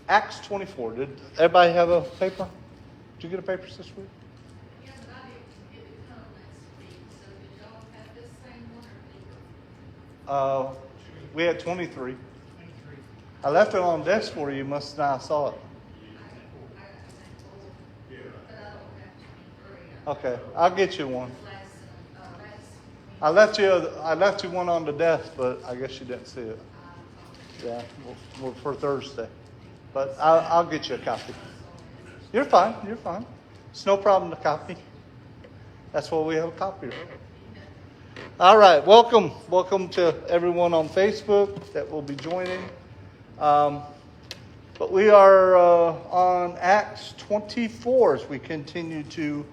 Acts 24. Did everybody have a paper? Did you get a paper this week? Yeah, but I didn't get it done last week. So did y'all have this same one or bigger? We had 23. I left it on the desk for you. You must not have saw it. I got the same folder, but I don't have 23. Okay, I'll get you one. Last I left you one on the desk, but I guess you didn't see it. Yeah, for Thursday. But I'll get you a copy. You're fine. You're fine. It's no problem to copy. That's why we have a copier. All right. Welcome to everyone on Facebook that will be joining. But we are on Acts 24 as we continue to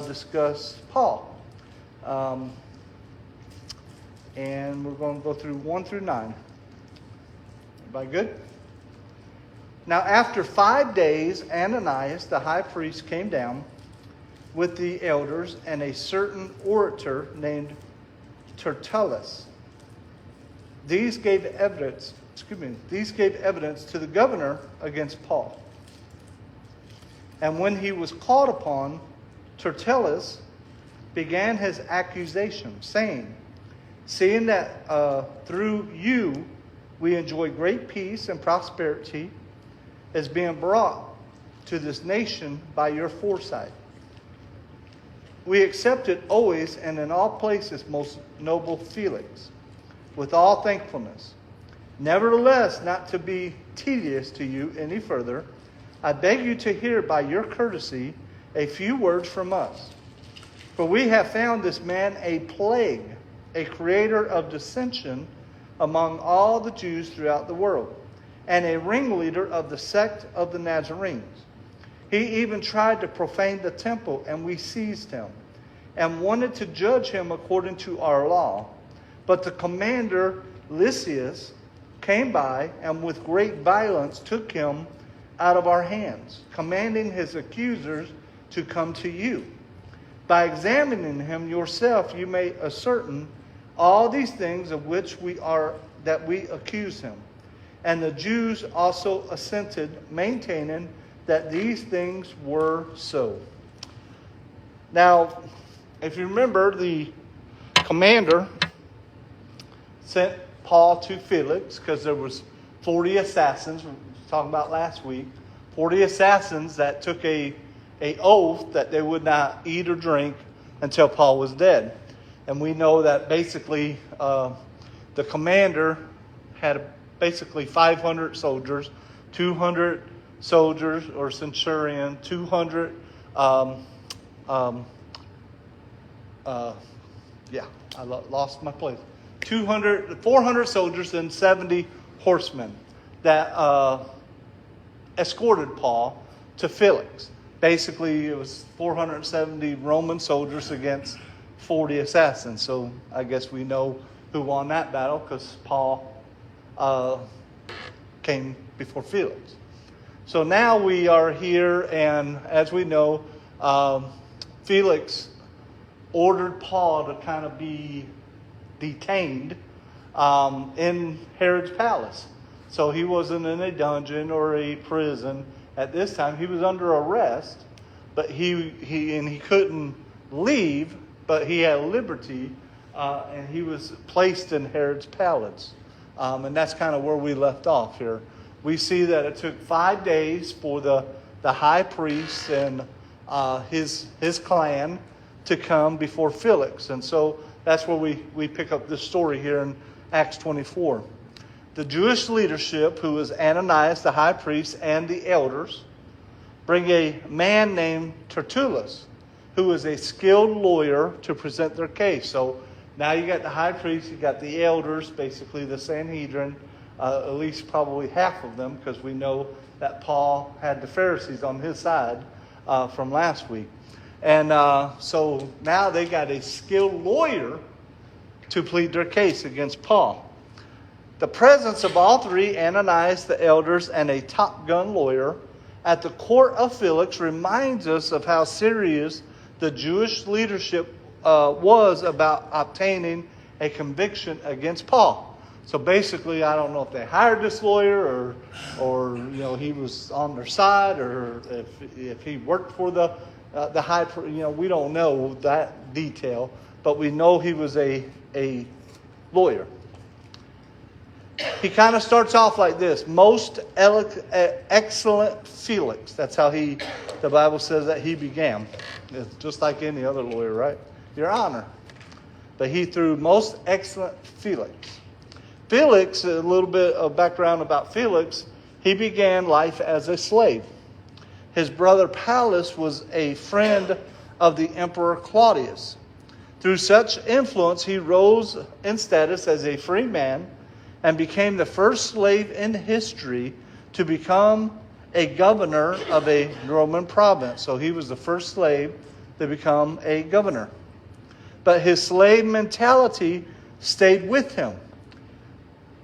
discuss Paul. And we're going to go through 1 through 9. Everybody good? Now, after 5 days, Ananias, the high priest, came down with the elders and a certain orator named Tertullus. These gave evidence to the governor against Paul. And when he was called upon, Tertullus began his accusation, saying, "Seeing that through you we enjoy great peace and prosperity is being brought to this nation by your foresight. We accept it always and in all places, most noble Felix, with all thankfulness. Nevertheless, not to be tedious to you any further, I beg you to hear by your courtesy a few words from us. For we have found this man a plague, a creator of dissension among all the Jews throughout the world, and a ringleader of the sect of the Nazarenes. He even tried to profane the temple, and we seized him, and wanted to judge him according to our law. But the commander Lysias came by, and with great violence took him out of our hands, commanding his accusers to come to you. By examining him yourself, you may ascertain all these things of which we accuse him. And the Jews also assented, maintaining that these things were so." Now, if you remember, the commander sent Paul to Felix because there was 40 assassins, we were talking about last week, 40 assassins that took a oath that they would not eat or drink until Paul was dead. And we know that basically the commander had basically 500 soldiers, 200 soldiers or centurion, 200, I lost my place. 400 soldiers and 70 horsemen that escorted Paul to Felix. Basically, it was 470 Roman soldiers against 40 assassins. So I guess we know who won that battle because Paul came before Felix. So now we are here, and as we know, Felix ordered Paul to kind of be detained in Herod's palace. So he wasn't in a dungeon or a prison at this time. He was under arrest, but he couldn't leave, but he had liberty, and he was placed in Herod's palace. And that's kind of where we left off here. We see that it took 5 days for the high priest and his clan to come before Felix. And so that's where we pick up this story here in Acts 24. The Jewish leadership, who is Ananias, the high priest, and the elders, bring a man named Tertullus, who is a skilled lawyer, to present their case. So now you got the high priest, you got the elders, basically the Sanhedrin, at least probably half of them, because we know that Paul had the Pharisees on his side from last week. And so now they got a skilled lawyer to plead their case against Paul. The presence of all three, Ananias, the elders, and a top gun lawyer at the court of Felix reminds us of how serious the Jewish leadership was about obtaining a conviction against Paul. So basically, I don't know if they hired this lawyer or he was on their side, or if he worked for the high. We don't know that detail, but we know he was a lawyer. He kind of starts off like this: most excellent Felix. That's how the Bible says that he began. It's just like any other lawyer, right? Your Honor. But he threw most excellent Felix. Felix, a little bit of background about Felix, he began life as a slave. His brother Pallas was a friend of the Emperor Claudius. Through such influence, he rose in status as a free man and became the first slave in history to become a governor of a Roman province. So he was the first slave to become a governor. But his slave mentality stayed with him.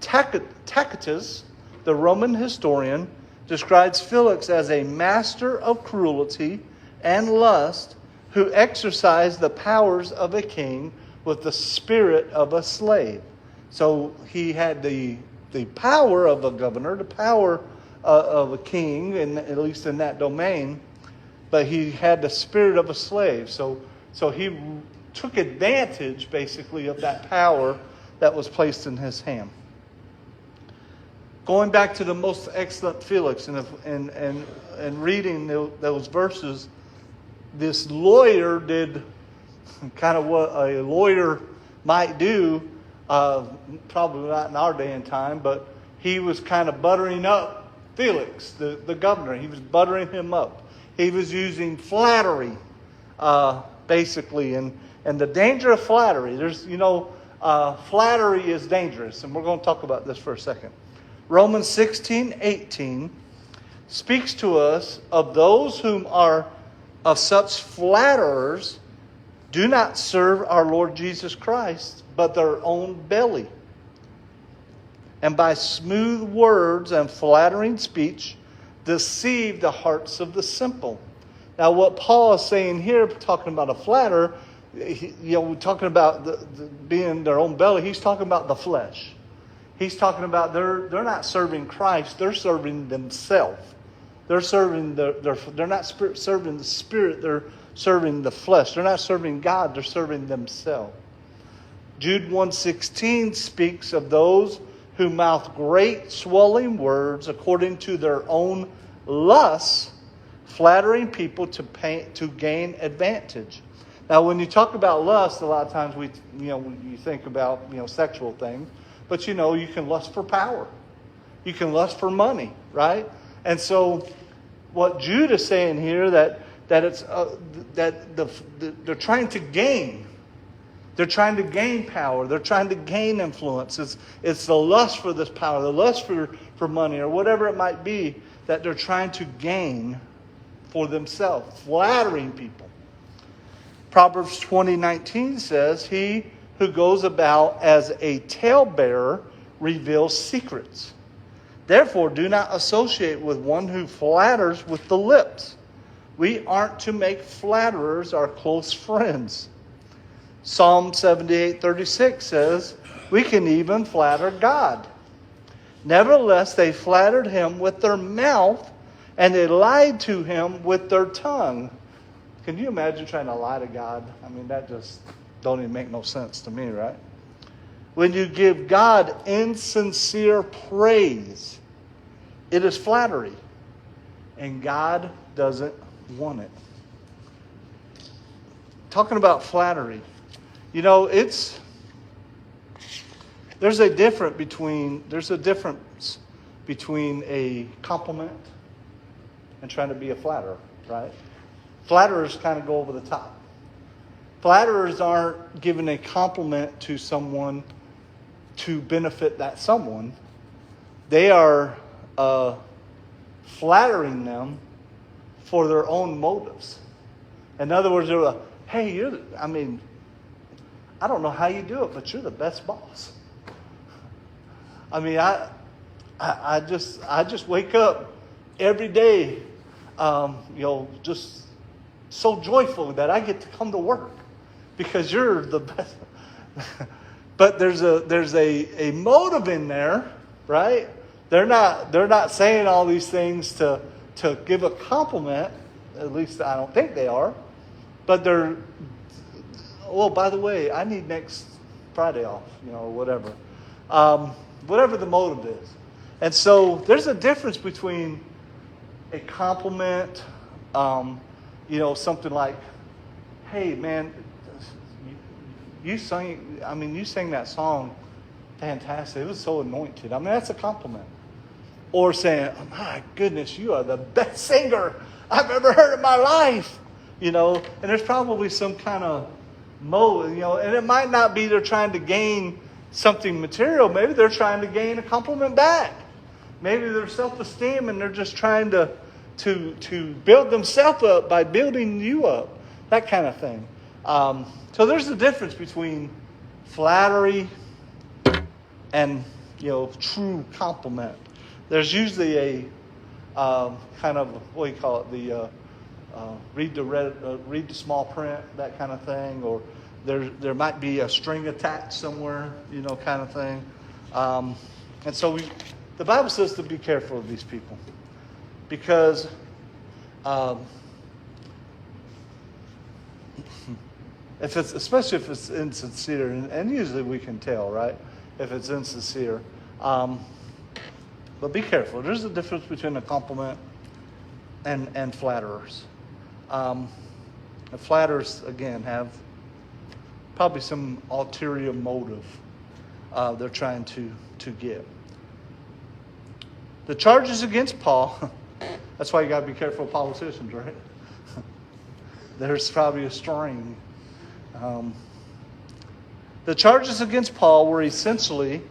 Tacitus, the Roman historian, describes Felix as a master of cruelty and lust who exercised the powers of a king with the spirit of a slave. So he had the power of a governor, the power of a king, and at least in that domain, but he had the spirit of a slave. So he took advantage, basically, of that power that was placed in his hand. Going back to the most excellent Felix and reading those verses, this lawyer did kind of what a lawyer might do, probably not in our day and time, but he was kind of buttering up Felix, the governor. He was buttering him up. He was using flattery, basically, and the danger of flattery. Flattery is dangerous, and we're going to talk about this for a second. Romans 16:18 speaks to us of those whom are of such flatterers do not serve our Lord Jesus Christ, but their own belly. And by smooth words and flattering speech deceive the hearts of the simple. Now what Paul is saying here, talking about a flatterer, we're talking about being their own belly. He's talking about the flesh. He's talking about they're not serving Christ. They're serving themselves. They're serving they're not serving the Spirit. They're serving the flesh. They're not serving God. They're serving themselves. Jude 1:16 speaks of those who mouth great swelling words according to their own lusts, flattering people to gain advantage. Now, when you talk about lust, a lot of times you think about sexual things. But you can lust for power. You can lust for money, right? And so, what Jude is saying here that they're trying to gain. They're trying to gain power. They're trying to gain influence. It's the lust for this power, the lust for money, or whatever it might be that they're trying to gain for themselves, flattering people. Proverbs 20:19 says, "He who goes about as a talebearer reveals secrets. Therefore, do not associate with one who flatters with the lips. We aren't to make flatterers our close friends." Psalm 78:36 says, "We can even flatter God. Nevertheless, they flattered him with their mouth, and they lied to him with their tongue." Can you imagine trying to lie to God? I mean, that just don't even make no sense to me, right? When you give God insincere praise, it is flattery, and God doesn't want it. Talking about flattery, there's a difference between a compliment and trying to be a flatterer, right? Flatterers kind of go over the top. Flatterers aren't giving a compliment to someone to benefit that someone. They are flattering them for their own motives. In other words, they're like, "Hey, I don't know how you do it, but you're the best boss. I mean, I just wake up every day, just so joyful that I get to come to work because you're the best." But there's a motive in there, right? They're not saying all these things to give a compliment. At least I don't think they are. But they're, well, by the way, I need next Friday off, whatever. Whatever the motive is. And so there's a difference between a compliment, something like, hey, man, you sang that song fantastic. It was so anointed. I mean, that's a compliment. Or saying, oh, my goodness, you are the best singer I've ever heard in my life. And there's probably some kind of motive, and it might not be they're trying to gain something material. Maybe they're trying to gain a compliment back. Maybe their self-esteem and they're just trying to build themselves up by building you up. That kind of thing. So there's a difference between flattery and, true compliment. There's usually a kind of, what do you call it, read the small print, that kind of thing, or there might be a string attached somewhere, kind of thing. And so the Bible says to be careful of these people, because especially if it's insincere, and usually we can tell, right, if it's insincere. But be careful. There's a difference between a compliment and flatterers. The flatterers, again, have probably some ulterior motive they're trying to get. The charges against Paul, that's why you got to be careful of politicians, right? There's probably a string. The charges against Paul were essentially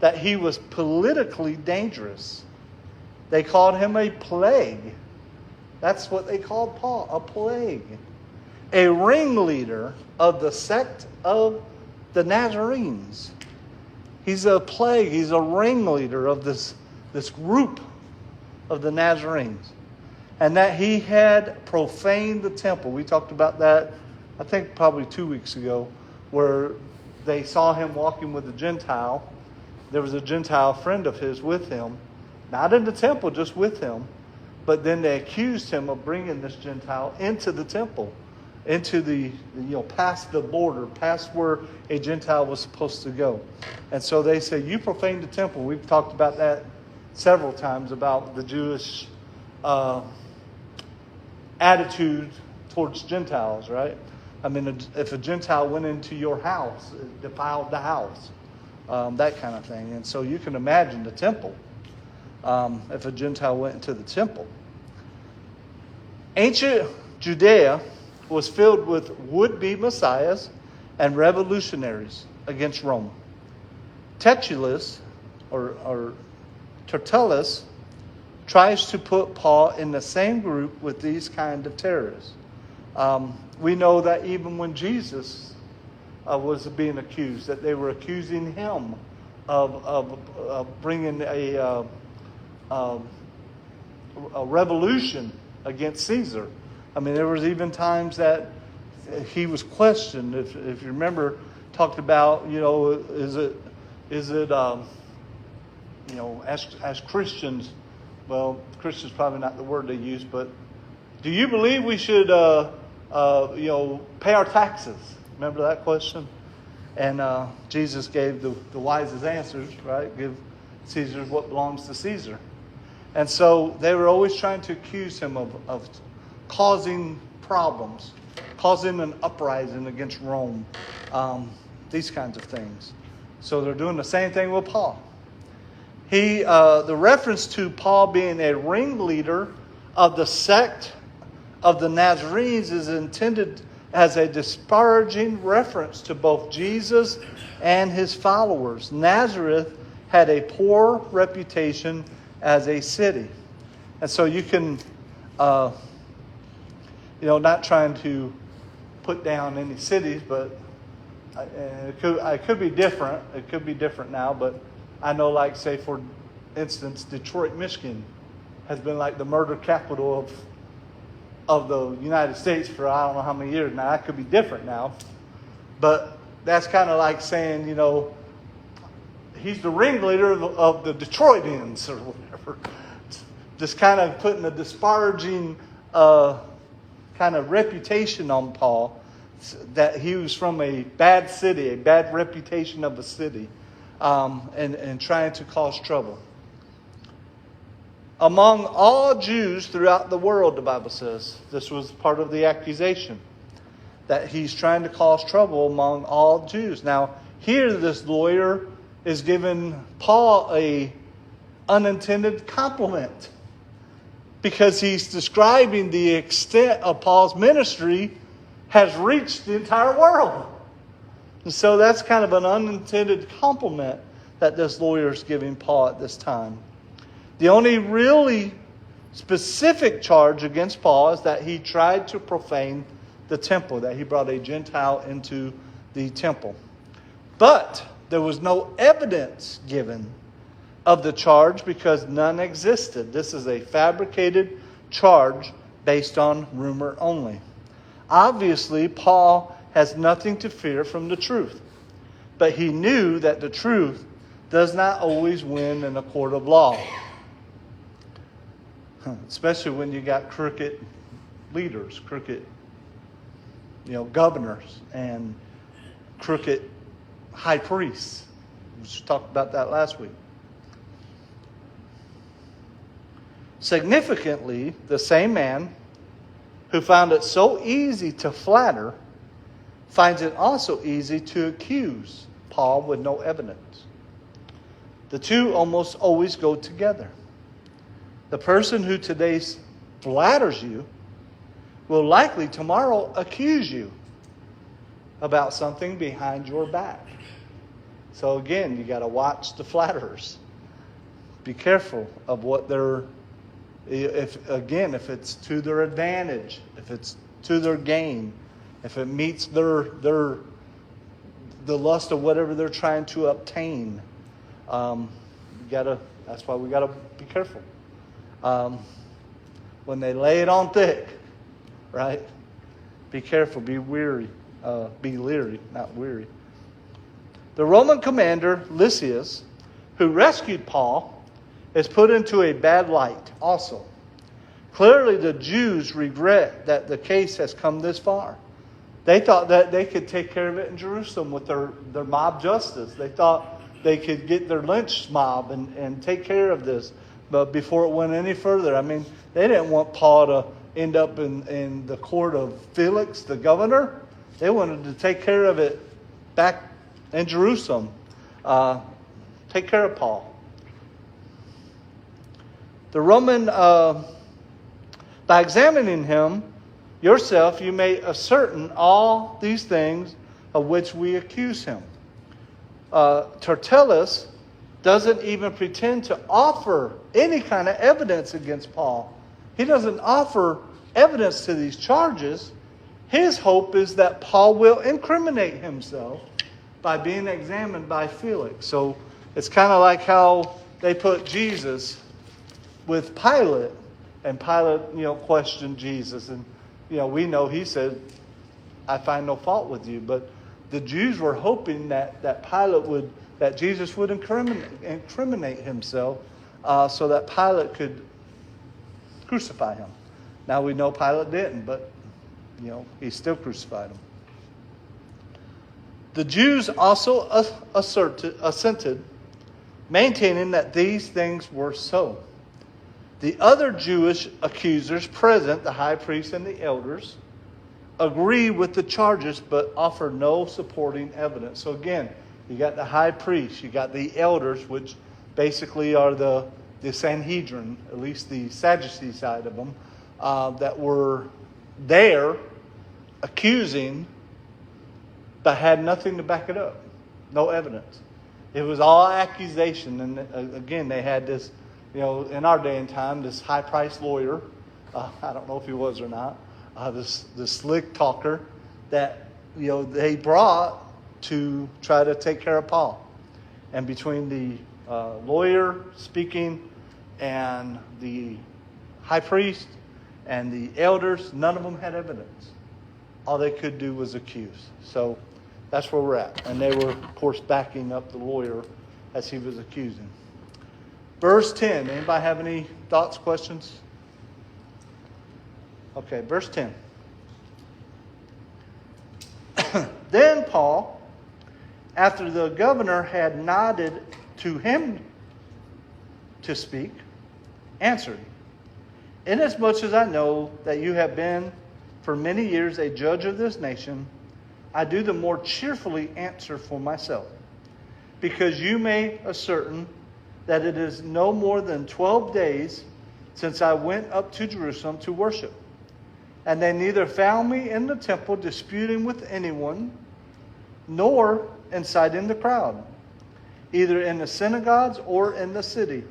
that he was politically dangerous. They called him a plague. That's what they called Paul, a plague. A ringleader of the sect of the Nazarenes. He's a plague. He's a ringleader of this group of the Nazarenes. And that he had profaned the temple. We talked about that, I think, probably 2 weeks ago, where they saw him walking with a Gentile. There was a Gentile friend of his with him, not in the temple, just with him. But then they accused him of bringing this Gentile into the temple, into the, past the border, past where a Gentile was supposed to go. And so they say, you profaned the temple. We've talked about that several times, about the Jewish attitude towards Gentiles, right? I mean, if a Gentile went into your house, it defiled the house, that kind of thing. And so you can imagine the temple, if a Gentile went into the temple. Ancient Judea was filled with would-be messiahs and revolutionaries against Rome. Tertullus, or Tertullus, tries to put Paul in the same group with these kind of terrorists. We know that even when Jesus was being accused, that they were accusing him of bringing a revolution against Caesar. I mean, there was even times that he was questioned. If you remember, talked about, is it as Christians, well, Christians probably not the word they use, but do you believe we should, pay our taxes? Remember that question? And Jesus gave the wisest answers, right? Give Caesar what belongs to Caesar. And so they were always trying to accuse him of causing problems, causing an uprising against Rome, these kinds of things. So they're doing the same thing with Paul. The reference to Paul being a ringleader of the sect of the Nazarenes is intended as a disparaging reference to both Jesus and his followers. Nazareth had a poor reputation as a city. And so you can, not trying to put down any cities, but it could be different. It could be different now, but I know, like, say, for instance, Detroit, Michigan has been like the murder capital of the United States for I don't know how many years now. That could be different now. But that's kind of like saying, he's the ringleader of the Detroitians or whatever. Just kind of putting a disparaging kind of reputation on Paul, that he was from a bad city, a bad reputation of a city, and trying to cause trouble. Among all Jews throughout the world, the Bible says, this was part of the accusation, that he's trying to cause trouble among all Jews. Now, here this lawyer is giving Paul a unintended compliment, because he's describing the extent of Paul's ministry has reached the entire world. And so that's kind of an unintended compliment that this lawyer is giving Paul at this time. The only really specific charge against Paul is that he tried to profane the temple, that he brought a Gentile into the temple. But there was no evidence given of the charge because none existed. This is a fabricated charge based on rumor only. Obviously, Paul has nothing to fear from the truth, but he knew that the truth does not always win in a court of law. Especially when you got crooked leaders, crooked, governors, and crooked high priests. We talked about that last week. Significantly, the same man who found it so easy to flatter finds it also easy to accuse Paul with no evidence. The two almost always go together. The person who today flatters you will likely tomorrow accuse you about something behind your back. So again, you got to watch the flatterers. Be careful of what they're, if it's to their advantage, if it's to their gain, if it meets the lust of whatever they're trying to obtain. That's why we gotta be careful. When they lay it on thick, right? Be careful, be weary, be leery, not weary. The Roman commander, Lysias, who rescued Paul, is put into a bad light also. Clearly the Jews regret that the case has come this far. They thought that they could take care of it in Jerusalem with their mob justice. They thought they could get their lynch mob and take care of this. But before it went any further, they didn't want Paul to end up in the court of Felix, the governor. They wanted to take care of it back in Jerusalem. Take care of Paul. The Roman, by examining him yourself, you may ascertain all these things of which we accuse him. Tertullus doesn't even pretend to offer any kind of evidence against Paul. He doesn't offer evidence to these charges. His hope is that Paul will incriminate himself by being examined by Felix. So it's kind of like how they put Jesus with Pilate, and Pilate, questioned Jesus, and we know he said, "I find no fault with you." But the Jews were hoping that Jesus would incriminate himself, so that Pilate could crucify him. Now we know Pilate didn't, but he still crucified him. The Jews also assented, maintaining that these things were so. The other Jewish accusers present, the high priest and the elders, agree with the charges but offer no supporting evidence. So again, you got the high priest, you got the elders, which basically are the Sanhedrin, at least the Sadducee side of them, that were there accusing but had nothing to back it up. No evidence. It was all accusation. And again, they had this, in our day and time, this high-priced lawyer, I don't know if he was or not, this slick talker that, they brought to try to take care of Paul. And between the lawyer speaking and the high priest and the elders, none of them had evidence. All they could do was accuse. So That's where we're at. And they were, of course, backing up the lawyer as he was accusing. Verse 10. Anybody have any thoughts, questions? Okay, verse 10. Then Paul, after the governor had nodded to him to speak, answered, "Inasmuch as I know that you have been for many years a judge of this nation, I do the more cheerfully answer for myself, because you may ascertain that it is no more than 12 days since I went up to Jerusalem to worship. And they neither found me in the temple disputing with anyone, nor inciting the crowd, either in the synagogues or in the city.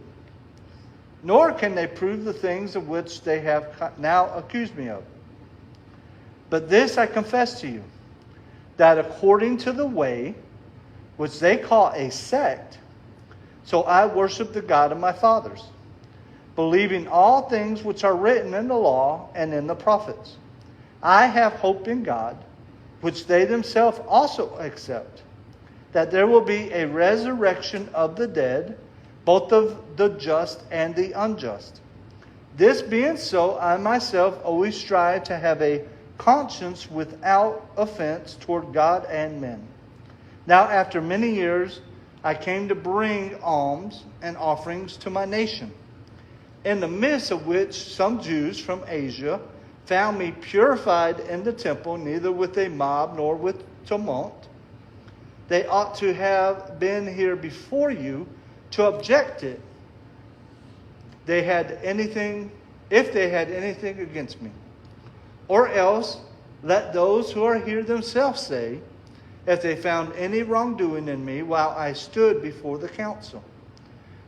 Nor can they prove the things of which they have now accused me of. But this I confess to you, that according to the way, which they call a sect, so I worship the God of my fathers, believing all things which are written in the law and in the prophets. I have hope in God, which they themselves also accept, that there will be a resurrection of the dead, both of the just and the unjust. This being so, I myself always strive to have a conscience without offense toward God and men. Now after many years, I came to bring alms and offerings to my nation, in the midst of which some Jews from Asia found me purified in the temple, neither with a mob nor with tumult. They ought to have been here before you to object it. If they had anything against me. Or else, let those who are here themselves say, if they found any wrongdoing in me while I stood before the council.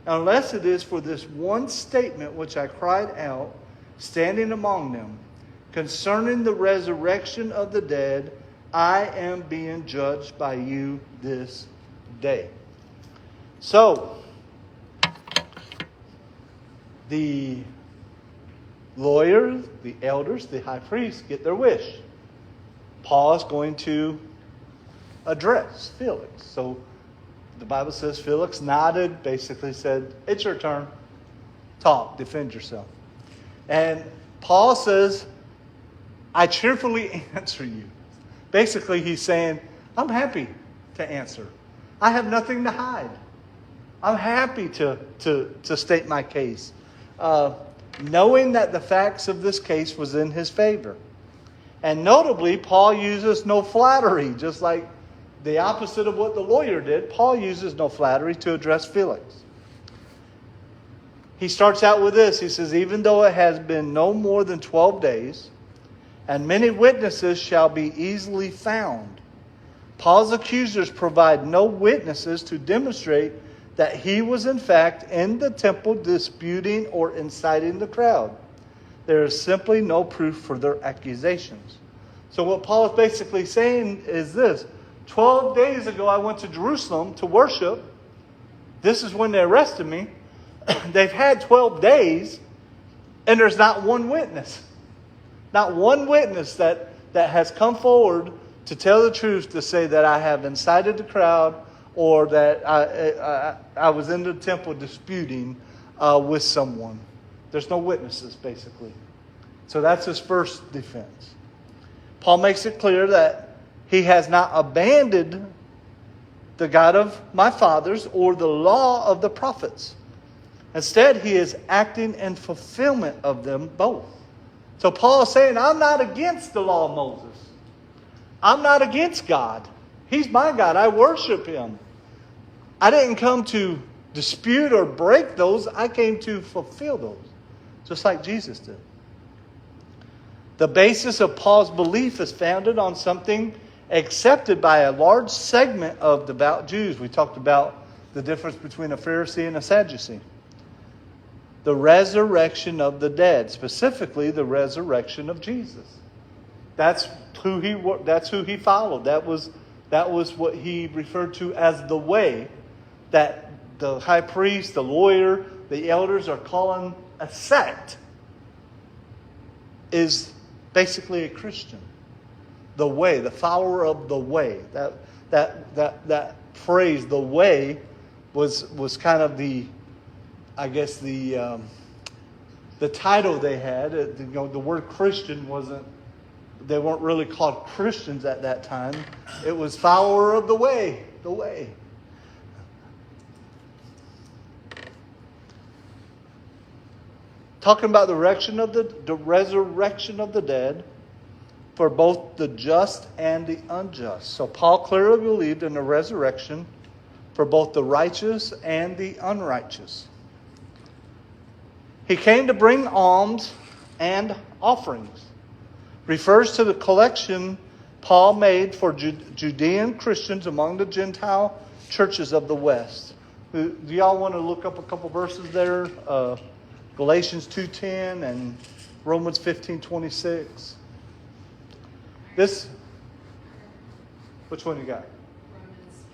Unless it is for this one statement which I cried out, standing among them, concerning the resurrection of the dead, I am being judged by you this day." So, the lawyers, the elders, the high priest get their wish. Paul is going to address Felix. So the Bible says Felix nodded, basically said, "It's your turn. Talk, defend yourself." And Paul says, "I cheerfully answer you." Basically, he's saying, I'm happy to answer. I have nothing to hide. I'm happy to state my case, knowing that the facts of this case was in his favor. And notably, Paul uses no flattery, just like the opposite of what the lawyer did. Paul uses no flattery to address Felix. He starts out with this. He says, "Even though it has been no more than 12 days, and many witnesses shall be easily found." Paul's accusers provide no witnesses to demonstrate that he was in fact in the temple disputing or inciting the crowd. There is simply no proof for their accusations. So what Paul is basically saying is this: 12 days ago I went to Jerusalem to worship. This is when they arrested me. They've had 12 days and there's not one witness. Not one witness that has come forward to tell the truth, to say that I have incited the crowd or that I was in the temple disputing with someone. There's no witnesses, basically. So that's his first defense. Paul makes it clear that he has not abandoned the God of my fathers or the law of the prophets. Instead, he is acting in fulfillment of them both. So Paul is saying, I'm not against the law of Moses. I'm not against God. He's my God. I worship him. I didn't come to dispute or break those. I came to fulfill those, just like Jesus did. The basis of Paul's belief is founded on something accepted by a large segment of devout Jews. We talked about the difference between a Pharisee and a Sadducee. The resurrection of the dead, specifically the resurrection of Jesus. That's who he followed. That was what he referred to as the way, that the high priest, the lawyer, the elders are calling a sect, is basically a Christian. The way, the follower of the way. that phrase, the way, was kind of the title they had. The word Christian they weren't really called Christians at that time. It was follower of the way, the way. Talking about the resurrection of the dead for both the just and the unjust. So Paul clearly believed in the resurrection for both the righteous and the unrighteous. He came to bring alms and offerings. Refers to the collection Paul made for Judean Christians among the Gentile churches of the West. Do y'all want to look up a couple verses there? Galatians 2:10 and Romans 15:26. Which one you got? Romans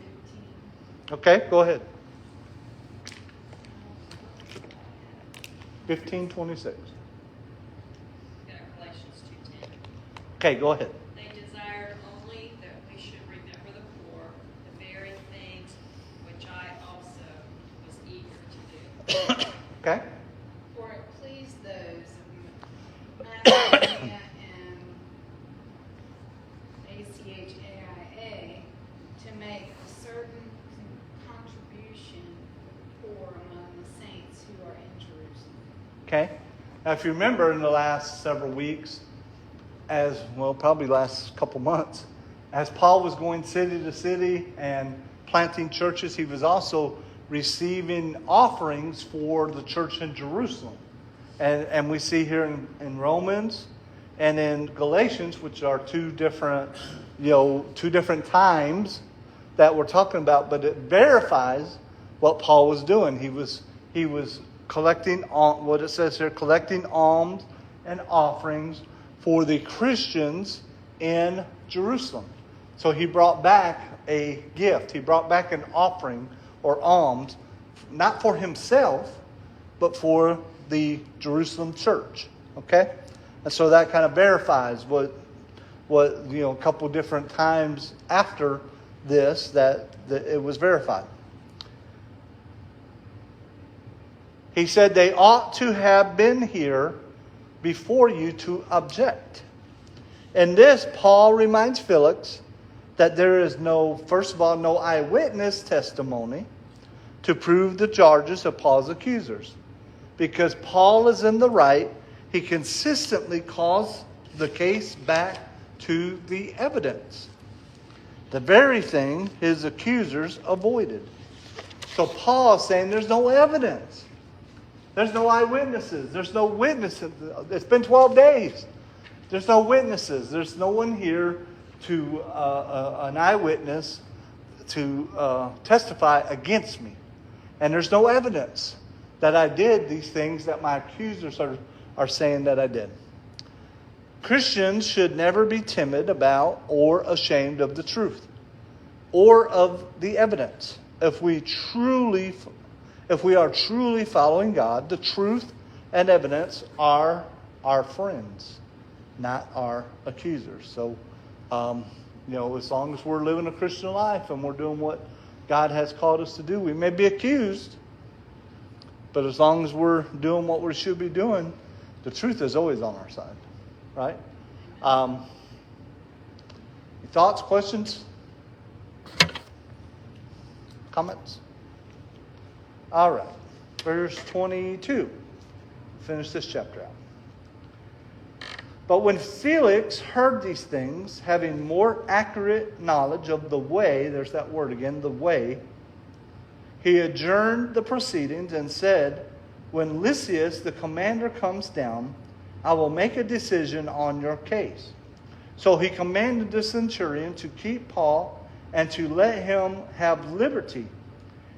15. Okay, go ahead. 15:26. Galatians 2:10. Okay, go ahead. They desired only that we should remember the poor, the very things which I also was eager to do. Okay. For it pleased those of Macedonia and Achaia to make a certain contribution for the poor among the saints who are in Jerusalem. Okay. Now, if you remember in the last several weeks, probably last couple months, as Paul was going city to city and planting churches, he was also receiving offerings for the church in Jerusalem. And we see here in Romans and in Galatians, which are two different times that we're talking about, but it verifies what Paul was doing. He was collecting what it says here, collecting alms and offerings for the Christians in Jerusalem. So he brought back a gift. He brought back an offering or alms, not for himself, but for the Jerusalem church. Okay? And so that kind of verifies what a couple different times after this that it was verified. He said they ought to have been here before you to object. In this, Paul reminds Felix that there is no eyewitness testimony to prove the charges of Paul's accusers. Because Paul is in the right, he consistently calls the case back to the evidence. The very thing his accusers avoided. So Paul is saying there's no evidence. There's no eyewitnesses. There's no witnesses. It's been 12 days. There's no witnesses. There's no one here to an eyewitness to testify against me. And there's no evidence that I did these things that my accusers are saying that I did. Christians should never be timid about or ashamed of the truth or of the evidence. If we are truly following God, the truth and evidence are our friends, not our accusers. So, as long as we're living a Christian life and we're doing what God has called us to do, we may be accused, but as long as we're doing what we should be doing, the truth is always on our side, right? Thoughts, questions, comments? All right, verse 22. Finish this chapter out. But when Felix heard these things, having more accurate knowledge of the way, there's that word again, the way, he adjourned the proceedings and said, when Lysias, the commander, comes down, I will make a decision on your case. So he commanded the centurion to keep Paul and to let him have liberty,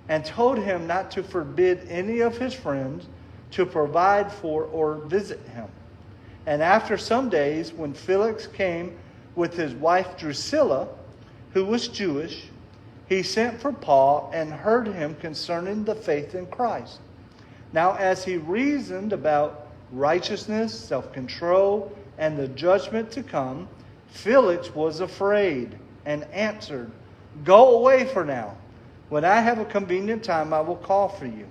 and told him not to forbid any of his friends to provide for or visit him. And after some days, when Felix came with his wife Drusilla, who was Jewish, he sent for Paul and heard him concerning the faith in Christ. Now, as he reasoned about righteousness, self-control, and the judgment to come, Felix was afraid and answered, Go away for now. When I have a convenient time, I will call for you."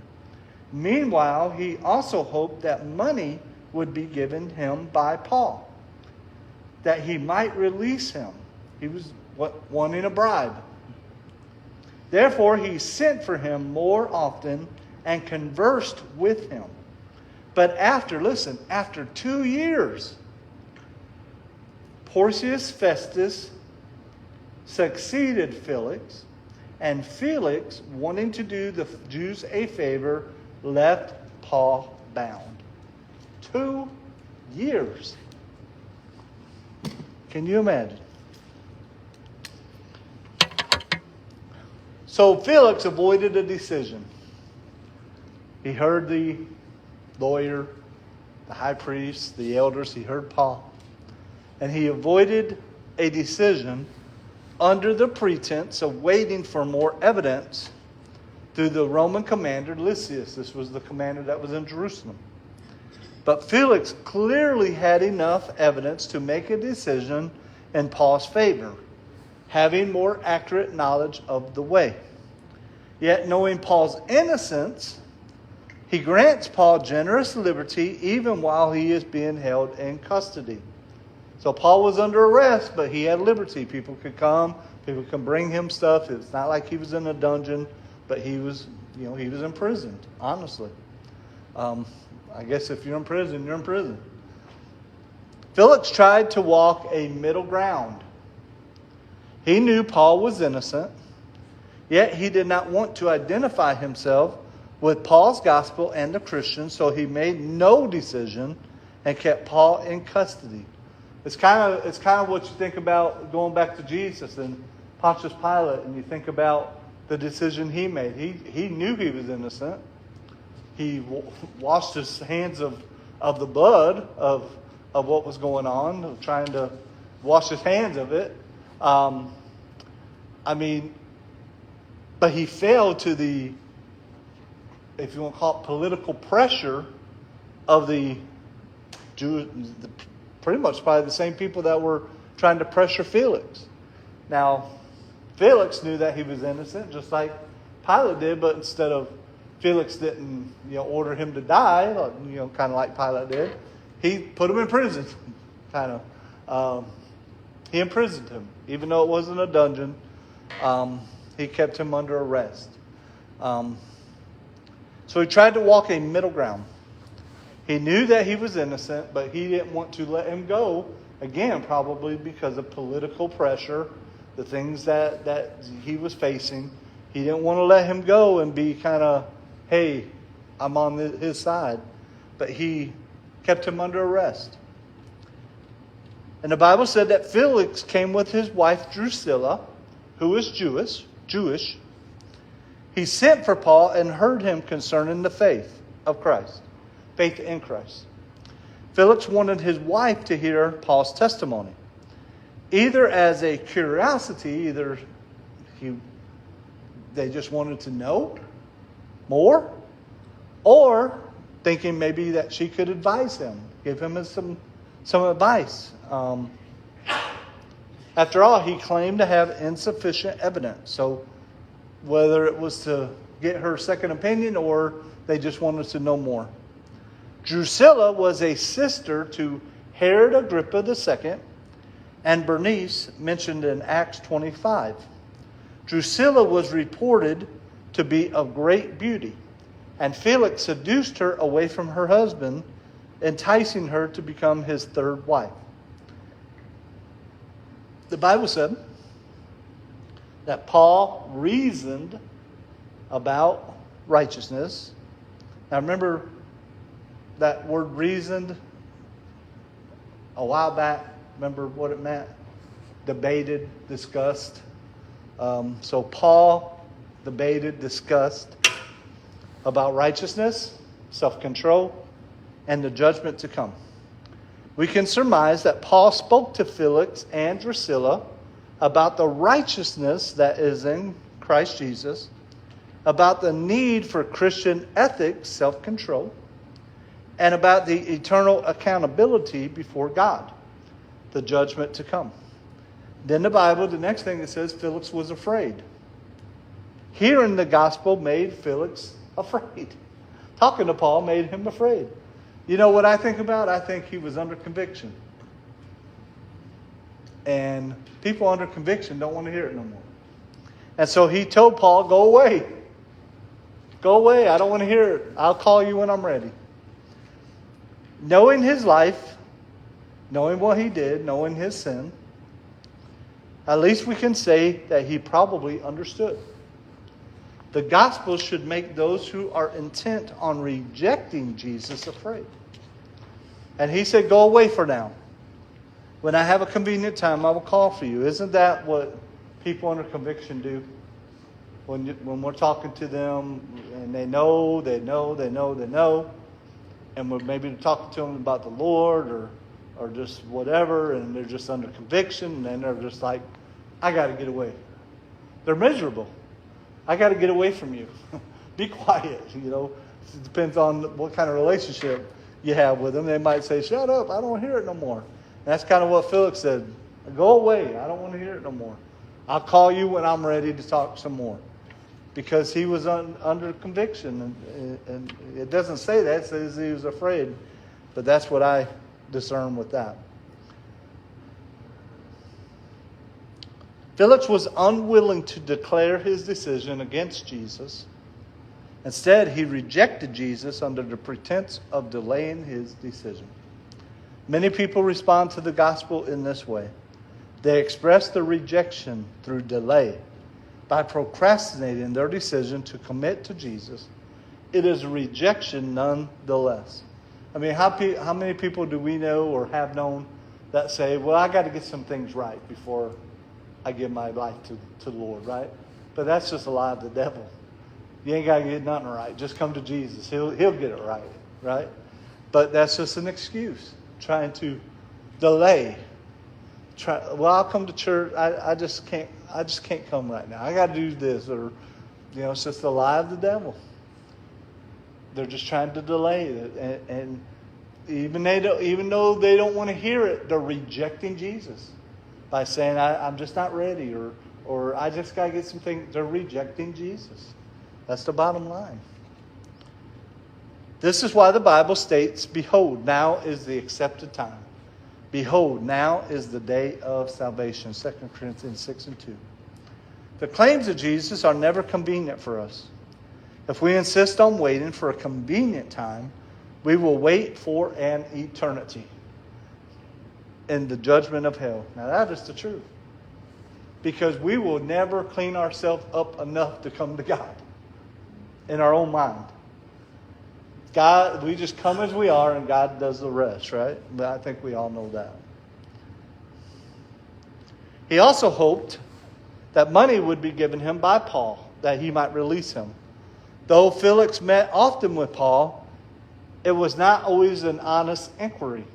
Meanwhile, he also hoped that money would be given him by Paul, that he might release him. He was wanting a bribe. Therefore, he sent for him more often and conversed with him. But after 2 years, Porcius Festus succeeded Felix, and Felix, wanting to do the Jews a favor, left Paul bound. 2 years. Can you imagine? So Felix avoided a decision. He heard the lawyer, the high priest, the elders. He heard Paul. And he avoided a decision under the pretense of waiting for more evidence through the Roman commander Lysias. This was the commander that was in Jerusalem. But Felix clearly had enough evidence to make a decision in Paul's favor, having more accurate knowledge of the way. Yet, knowing Paul's innocence, he grants Paul generous liberty even while he is being held in custody. So Paul was under arrest, but he had liberty. People could come, people could bring him stuff. It's not like he was in a dungeon, but he was imprisoned, honestly. I guess if you're in prison, you're in prison. Felix tried to walk a middle ground. He knew Paul was innocent, yet he did not want to identify himself with Paul's gospel and the Christians, so he made no decision and kept Paul in custody. It's kind of what you think about going back to Jesus and Pontius Pilate, and you think about the decision he made. He knew he was innocent. He washed his hands of the blood of what was going on, trying to wash his hands of it. But he fell to the, if you want to call it, political pressure of the Jews, pretty much probably the same people that were trying to pressure Felix. Now, Felix knew that he was innocent, just like Pilate did, but instead of Felix didn't, order him to die, kind of like Pilate did, he put him in prison. He imprisoned him, even though it wasn't a dungeon. He kept him under arrest. So he tried to walk a middle ground. He knew that he was innocent, but he didn't want to let him go, again, probably because of political pressure, the things that he was facing. He didn't want to let him go and be kind of, hey, I'm on his side. But he kept him under arrest. And the Bible said that Felix came with his wife Drusilla, who is Jewish. He sent for Paul and heard him concerning the faith of Christ. Faith in Christ. Felix wanted his wife to hear Paul's testimony, either as a curiosity, they just wanted to know more, or thinking maybe that she could advise him, give him some advice. After all, he claimed to have insufficient evidence. So whether it was to get her second opinion or they just wanted to know more. Drusilla was a sister to Herod Agrippa II and Bernice, mentioned in Acts 25. Drusilla was reported to be of great beauty, and Felix seduced her away from her husband, enticing her to become his third wife. The Bible said that Paul reasoned about righteousness. Now remember that word reasoned a while back. Remember what it meant? Debated, discussed. So Paul debated, discussed about righteousness, self-control, and the judgment to come. We can surmise that Paul spoke to Felix and Drusilla about the righteousness that is in Christ Jesus, about the need for Christian ethics, self-control, and about the eternal accountability before God, the judgment to come. Then the Bible, the next thing it says, Felix was afraid. Hearing the gospel made Felix afraid. Talking to Paul made him afraid. You know what I think about? I think he was under conviction. And people under conviction don't want to hear it no more. And so he told Paul, go away. Go away. I don't want to hear it. I'll call you when I'm ready. Knowing his life, knowing what he did, knowing his sin, at least we can say that he probably understood. The gospel should make those who are intent on rejecting Jesus afraid. And he said, go away for now. When I have a convenient time, I will call for you. Isn't that what people under conviction do? When we're talking to them and they know, and we're maybe talking to them about the Lord or just whatever, and they're just under conviction, and they're just like, I got to get away. They're miserable. I got to get away from you. Be quiet, It depends on what kind of relationship you have with them. They might say, shut up, I don't want to hear it no more. And that's kind of what Felix said. Go away, I don't want to hear it no more. I'll call you when I'm ready to talk some more. Because he was under conviction. And it doesn't say that, it says he was afraid. But that's what I discern with that. Felix was unwilling to declare his decision against Jesus. Instead, he rejected Jesus under the pretense of delaying his decision. Many people respond to the gospel in this way. They express their rejection through delay by procrastinating their decision to commit to Jesus. It is a rejection nonetheless. I mean, how many people do we know or have known that say, well, I got to get some things right before I give my life to the Lord, right? But that's just a lie of the devil. You ain't got to get nothing right. Just come to Jesus. He'll get it right, right? But that's just an excuse, trying to delay. I'll come to church. I just can't come right now. I got to do this, or it's just a lie of the devil. They're just trying to delay it, and even though they don't want to hear it, they're rejecting Jesus by saying, I'm just not ready, or I just got to get some things. They're rejecting Jesus. That's the bottom line. This is why the Bible states, behold, now is the accepted time. Behold, now is the day of salvation. 2 Corinthians 6:2. The claims of Jesus are never convenient for us. If we insist on waiting for a convenient time, we will wait for an eternity in the judgment of hell. Now that is the truth. Because we will never clean ourselves up enough to come to God in our own mind. God, we just come as we are and God does the rest, right? But I think we all know that. He also hoped that money would be given him by Paul, that he might release him. Though Felix met often with Paul, it was not always an honest inquiry.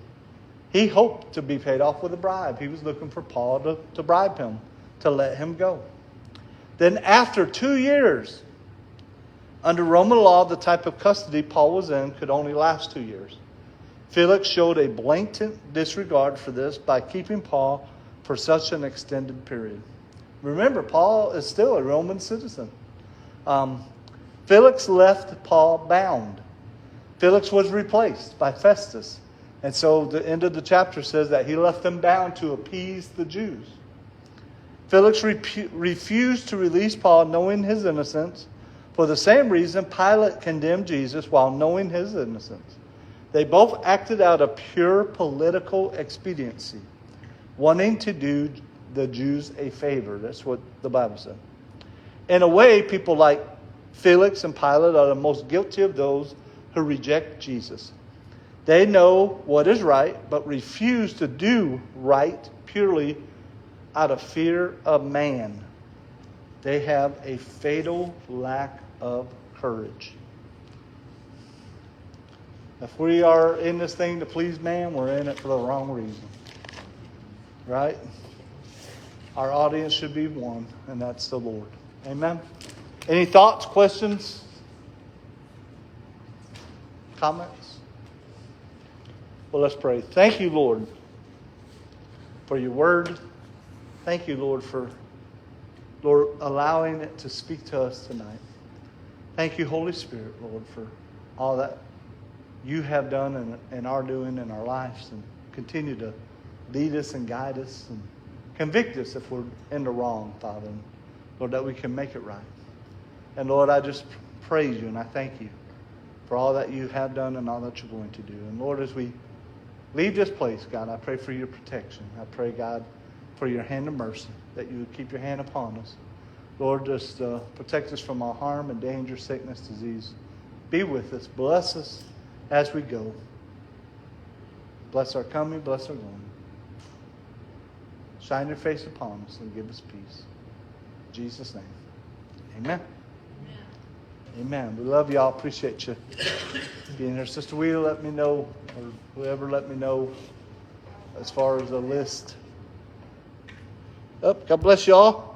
He hoped to be paid off with a bribe. He was looking for Paul to bribe him, to let him go. Then after 2 years, under Roman law, the type of custody Paul was in could only last 2 years. Felix showed a blatant disregard for this by keeping Paul for such an extended period. Remember, Paul is still a Roman citizen. Felix left Paul bound. Felix was replaced by Festus. And so the end of the chapter says that he left them bound to appease the Jews. Felix refused to release Paul knowing his innocence. For the same reason, Pilate condemned Jesus while knowing his innocence. They both acted out of pure political expediency, wanting to do the Jews a favor. That's what the Bible said. In a way, people like Felix and Pilate are the most guilty of those who reject Jesus. They know what is right, but refuse to do right purely out of fear of man. They have a fatal lack of courage. If we are in this thing to please man, we're in it for the wrong reason. Right? Our audience should be one, and that's the Lord. Amen? Any thoughts, questions, comments? Well, let's pray. Thank you, Lord, for your word. Thank you, Lord, for, Lord, allowing it to speak to us tonight. Thank you, Holy Spirit, Lord, for all that you have done and are doing in our lives, and continue to lead us and guide us and convict us if we're in the wrong, Father. And Lord, that we can make it right. And Lord, I just praise you and I thank you for all that you have done and all that you're going to do. And Lord, as we leave this place, God, I pray for your protection. I pray, God, for your hand of mercy, that you would keep your hand upon us. Lord, just protect us from all harm and danger, sickness, disease. Be with us. Bless us as we go. Bless our coming, bless our going. Shine your face upon us and give us peace. In Jesus' name. Amen. Amen. We love y'all. Appreciate you being here. Sister Wheeler, let me know, or whoever, let me know as far as the list. God bless y'all.